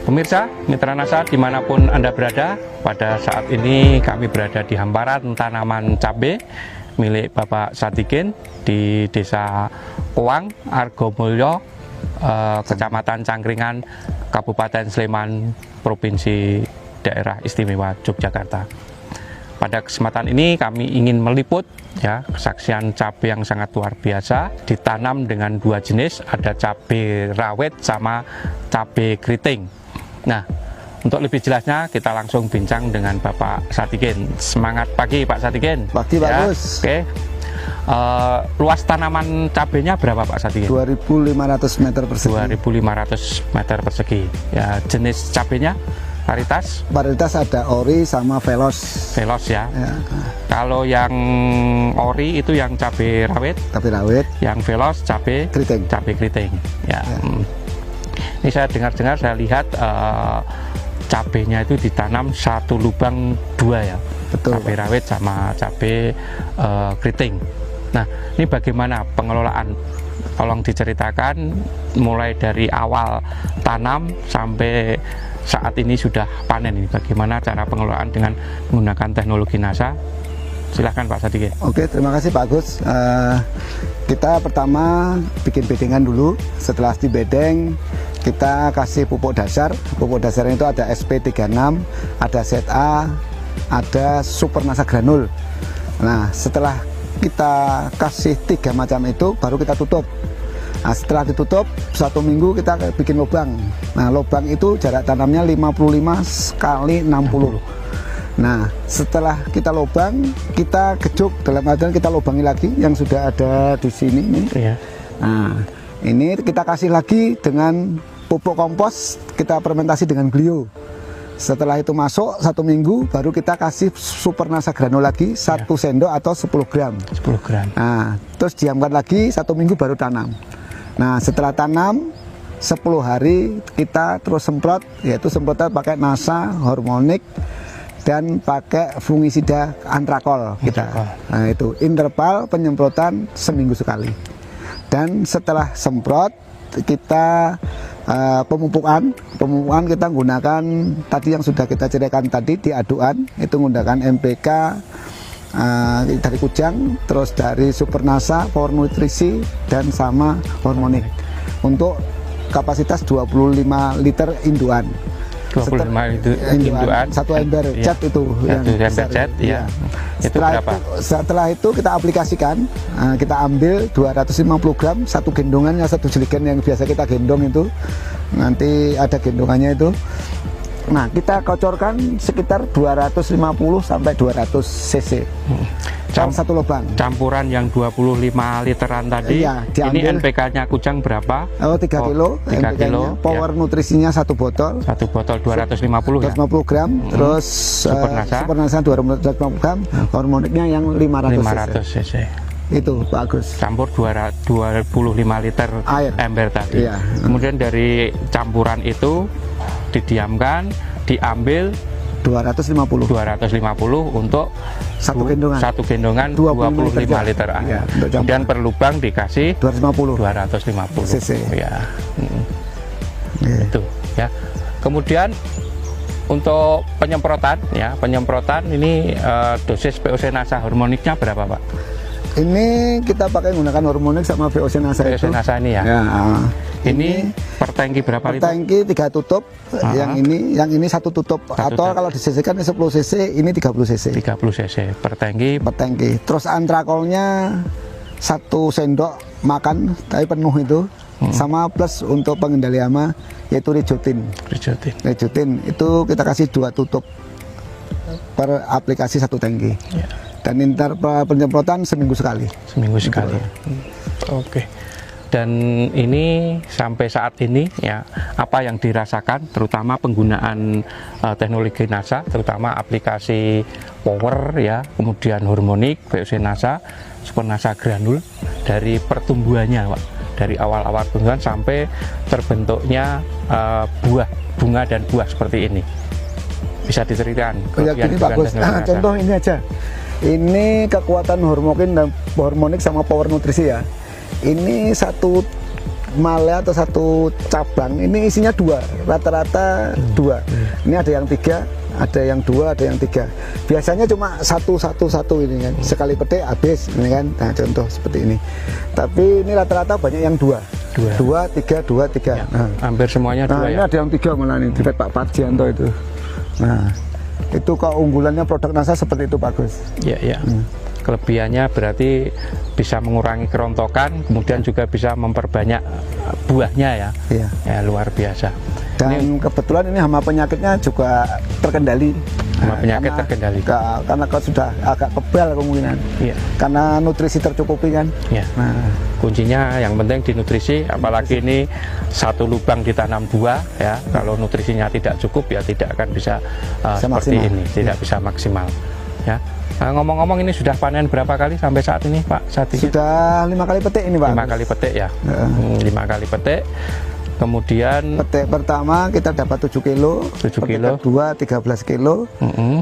Pemirsa, Mitra Nasa dimanapun Anda berada, pada saat ini kami berada di hamparan tanaman cabai milik Bapak Satikin di Desa Powang, Argomulyo, Kecamatan Cangkringan, Kabupaten Sleman, Provinsi Daerah Istimewa Yogyakarta. Pada kesempatan ini kami ingin meliput ya kesaksian cabai yang sangat luar biasa, ditanam dengan dua jenis, ada cabai rawit sama cabai keriting. Nah, untuk lebih jelasnya kita langsung bincang dengan Bapak Satikin. Semangat pagi Pak Satikin. Pagi ya, bagus. Oke. Luas tanaman cabainya berapa Pak Satikin? 2.500 meter persegi. 2.500 meter persegi. Ya, jenis cabainya? Varietas? Varietas ada ori sama velos. Velos ya. Kalau yang ori itu yang cabai rawit. Cabai rawit. Yang velos cabai keriting. Cabai keriting. Ya. Ini saya dengar-dengar, saya lihat cabainya itu ditanam satu lubang dua ya. Betul. Cabai rawit sama cabai keriting. Nah, ini bagaimana pengelolaan? Tolong diceritakan mulai dari awal tanam sampai saat ini sudah panen ini, bagaimana cara pengelolaan dengan menggunakan teknologi NASA? Silahkan Pak Satikin. Oke, terima kasih Pak Agus. Kita pertama bikin bedengan dulu. Setelah di bedeng, kita kasih pupuk dasar. Pupuk dasarnya itu ada SP36, ada ZA, ada Super NASA Granul. Nah, setelah kita kasih 3 macam itu, baru kita tutup. Nah, setelah ditutup 1 minggu kita bikin lubang. Nah, lubang itu jarak tanamnya 55 kali 60. Nah, setelah kita lubang, kita gejuk, dalam artian kita lubangi lagi yang sudah ada di sini nih. Iya. Nah, ini kita kasih lagi dengan pupuk kompos, kita fermentasi dengan glio. Setelah itu masuk 1 minggu, baru kita kasih Super NASA Granul lagi 1 sendok atau 10 gram. 10 gram. Nah, terus diamkan lagi 1 minggu baru tanam. Nah, setelah tanam 10 hari kita terus semprot, yaitu semprotan pakai NASA hormonik dan pakai fungisida antrakol kita. Nah, itu interval penyemprotan seminggu sekali. Dan setelah semprot kita pemupukan kita menggunakan tadi yang sudah kita ceritakan tadi di aduan, itu menggunakan MPK dari Kujang, terus dari Super NASA, Power Nutrisi, dan sama hormonik untuk kapasitas 25 liter induan. 25 induan. Satu ember cat itu yang besar, cat, ya. Setelah itu kita aplikasikan, kita ambil 250 gram satu gendongannya, satu jeligen yang biasa kita gendong itu, nanti ada gendongannya itu. Nah, kita kocorkan sekitar 250 sampai 200 cc dalam satu lubang. Campuran yang 25 literan tadi, iya, ini NPK-nya Kujang berapa? Oh, 3 kilo. 3 kilo. Power nutrisinya 1 botol. 1 botol 250 ya? 250 gram. Terus Super NASA 250 gram. Hormoniknya yang 500 cc. Itu bagus. Campur 25 liter air ember tadi. Iya. Kemudian dari campuran itu didiamkan, diambil 250 untuk satu gendongan 25 liter air. Ya, kemudian per lubang dikasih 250 cc. Ya. Itu ya. Kemudian untuk penyemprotan ya, penyemprotan ini dosis VOC NASA hormoniknya berapa Pak? Ini kita pakai menggunakan hormonik sama VOC NASA itu. VOC NASA ini ya. Ini per tangki berapa liter? Per tangki 3 tutup. Yang ini 1 tutup. Atau kalau disisihkan 10 cc, ini 30 cc. 30 cc per tangki. Per tangki. Terus antrakolnya 1 sendok makan, tapi penuh itu. Sama plus untuk pengendali hama, yaitu rijotin. Rijotin itu kita kasih 2 tutup per aplikasi 1 tangki. Ya. Dan interval penyemprotan seminggu sekali. Seminggu sekali. Oke. Dan ini sampai saat ini ya, apa yang dirasakan terutama penggunaan teknologi NASA, terutama aplikasi Power ya, kemudian hormonik, VOC NASA, Super NASA Granul, dari pertumbuhannya Pak, dari awal-awal pertumbuhan sampai terbentuknya buah, bunga dan buah seperti ini. Bisa diceritakan? Ya, gini bagus. Contoh ini aja. Ini kekuatan hormonik sama power nutrisi ya. Ini 1 male atau satu cabang ini isinya 2, rata-rata 2. Ini ada yang 3, ada yang 2, ada yang 3. Biasanya cuma satu ini kan, sekali petik habis ini kan. Nah contoh seperti ini. Tapi ini rata-rata banyak yang 2, 3. Ya, nah, hampir semuanya 2 nah, ini ya. ada yang 3 malah nih, dekat Pak Parjianto itu. Nah itu keunggulannya produk NASA seperti itu bagus. Ya, ya. Kelebihannya berarti bisa mengurangi kerontokan, kemudian juga bisa memperbanyak buahnya ya. Iya. Ya, luar biasa. Dan kebetulan ini hama penyakitnya juga terkendali. Hama penyakit terkendali. Karena kau sudah agak kebal kemungkinan. Iya. Karena nutrisi tercukupi kan. Ya. Nah, kuncinya yang penting di nutrisi, apalagi ini satu lubang ditanam buah ya. Kalau nutrisinya tidak cukup ya tidak akan bisa seperti maksimal. ini, tidak bisa maksimal. Ya. Nah, ngomong-ngomong ini sudah panen berapa kali sampai saat ini Pak Sadikin? sudah 5 kali petik ini Pak. 5 kali petik ya. 5 kali petik. Kemudian petik pertama kita dapat 7 kilo, 7 petik kilo. kedua 13 kilo,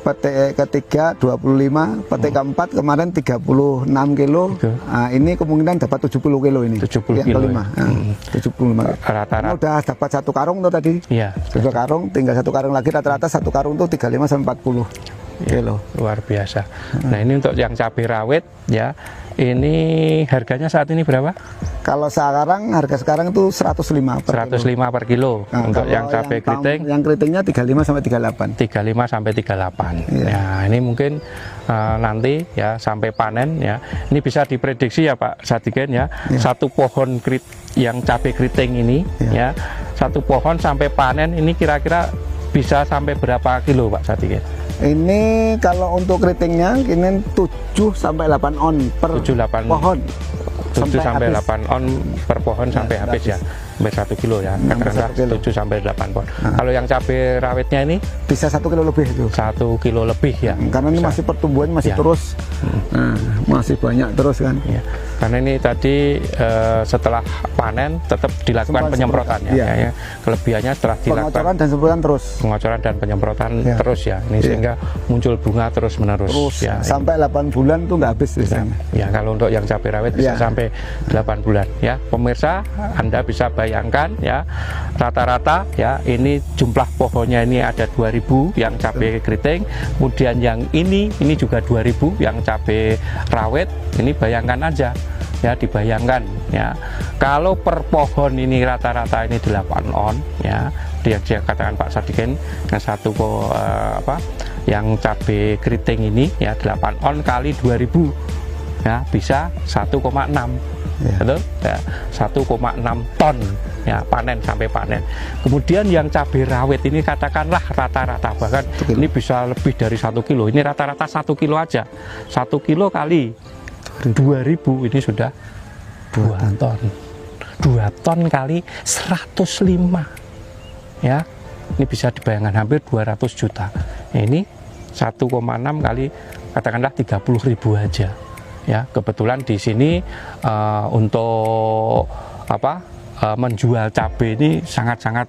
petik ketiga 25, petik keempat kemarin 36 kilo. Nah, ini kemungkinan dapat 70 kilo ini. 70 yang kilo. kelima. Nah, 75. Rata-rata. Ini udah dapat 1 karung tuh tadi. Iya. 2 karung, tinggal 1 karung lagi, rata-rata 1 karung tuh 35 sampai 40 kilo. Luar biasa. Nah, ini untuk yang cabai rawit ya. Ini harganya saat ini berapa? Kalau sekarang harga sekarang itu 105 per 105 kilo. per kilo. Nah, untuk kalau yang cabai keriting yang keritingnya 35 sampai 38. 35 sampai 38. Iya. Ya, ini mungkin nanti ya sampai panen ya. Ini bisa diprediksi ya Pak Sadikin ya. Iya. Satu pohon yang cabai keriting ini Iya. ya. Satu pohon sampai panen ini kira-kira bisa sampai berapa kilo Pak Sadikin? Ini kalau untuk keritingnya ini 7 sampai 8 on per 7-8 pohon. 7 sampai habis. 8 on per pohon sampai habis ya. Sampai 1 kilo ya. Sampai Katakanlah 1 kilo. 7 sampai 8 pohon. Kalau yang cabai rawitnya ini Bisa 1 kilo lebih itu. 1 kilo lebih ya. Karena ini Bisa. masih pertumbuhan masih Ya. terus. Nah, masih banyak terus kan. Ya, karena ini tadi setelah panen tetap dilakukan Sempat penyemprotan ya. iya. Ya. Kelebihannya setelah dilakukan Pengocoran dan semprotan terus. pengocoran dan penyemprotan Ya. terus ya. Ini Iya. sehingga muncul bunga terus menerus. Terus Ya, sampai 8 bulan tuh nggak habis di sana. ya kalau untuk yang cabai rawit bisa Ya. sampai 8 bulan ya. Pemirsa, Anda bisa bayangkan ya rata-rata ya ini jumlah pohonnya ini ada 2000 yang cabai keriting, kemudian yang ini juga 2000 yang cabai rawit. Ini bayangkan aja ya, dibayangkan ya kalau per pohon ini rata-rata ini 8 on ya, dia katakan Pak Sadikin yang yang cabai keriting ini ya 8 on kali 2000 ya bisa 1,6 Ya. betul ya, 1,6 ton ya panen sampai panen. Kemudian yang cabai rawit ini katakanlah rata-rata bahkan ini bisa lebih dari 1 kilo. Ini rata-rata 1 kilo aja, 1 kilo kali 2000 ini sudah 2 ton. 2 ton kali 105 ya, ini bisa dibayangkan hampir 200 juta. Ini 1,6 kali katakanlah 30.000 aja ya. Kebetulan di sini untuk menjual cabai ini sangat-sangat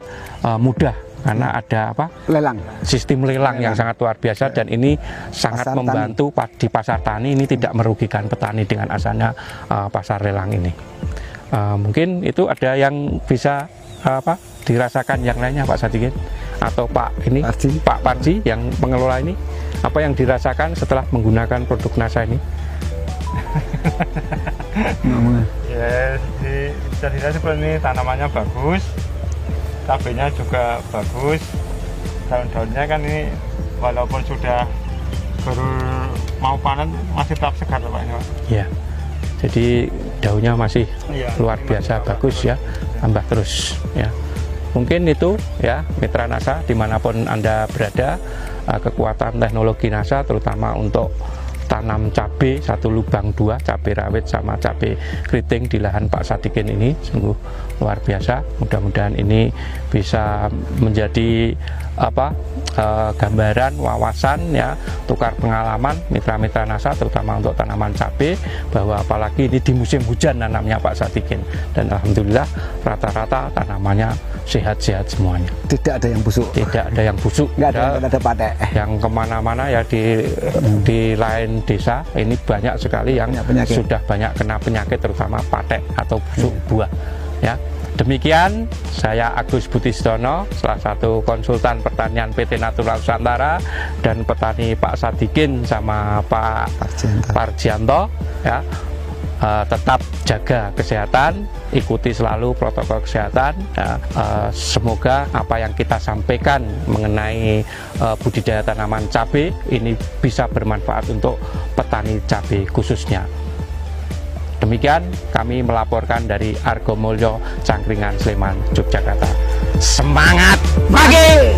mudah karena ada Lelang. sistem lelang yang sangat luar biasa, dan ini sangat Pasar membantu di pasar tani. Ini tidak merugikan petani dengan adanya pasar lelang ini. Mungkin itu ada yang bisa dirasakan yang lainnya Pak Sadikin atau Pak Parji yang mengelola ini, apa yang dirasakan setelah menggunakan produk NASA ini? Ya, bisa dilihat seperti ini, tanamannya bagus, cabenya juga bagus, daun-daunnya kan ini walaupun sudah baru mau panen masih tetap segar Pak ini Pak. Ya, jadi daunnya masih Iya, luar biasa bagus ya, tambah terus ya. Mungkin itu ya mitra NASA dimanapun Anda berada, kekuatan teknologi NASA terutama untuk tanam cabai 1 lubang 2, cabai rawit sama cabai keriting di lahan Pak Sadikin ini sungguh luar biasa. Mudah-mudahan ini bisa menjadi gambaran, wawasan ya, tukar pengalaman mitra-mitra NASA terutama untuk tanaman cabai, bahwa apalagi ini di musim hujan nanamnya Pak Sadikin, dan alhamdulillah rata-rata tanamannya sehat-sehat semuanya. Tidak ada yang busuk. Tidak ada yang busuk. Nggak ada patek. Yang kemana-mana ya di lain desa ini banyak sekali yang Penyakit. sudah banyak kena penyakit terutama patek atau busuk buah ya. Demikian, saya Agus Budistono, salah satu konsultan pertanian PT Natural Nusantara, dan petani Pak Sadikin sama Pak Parjianto, ya. Tetap jaga kesehatan, ikuti selalu protokol kesehatan. Ya, semoga apa yang kita sampaikan mengenai budidaya tanaman cabai ini bisa bermanfaat untuk petani cabai khususnya. Demikian kami melaporkan dari Argomulyo, Cangkringan, Sleman, Yogyakarta. Semangat pagi!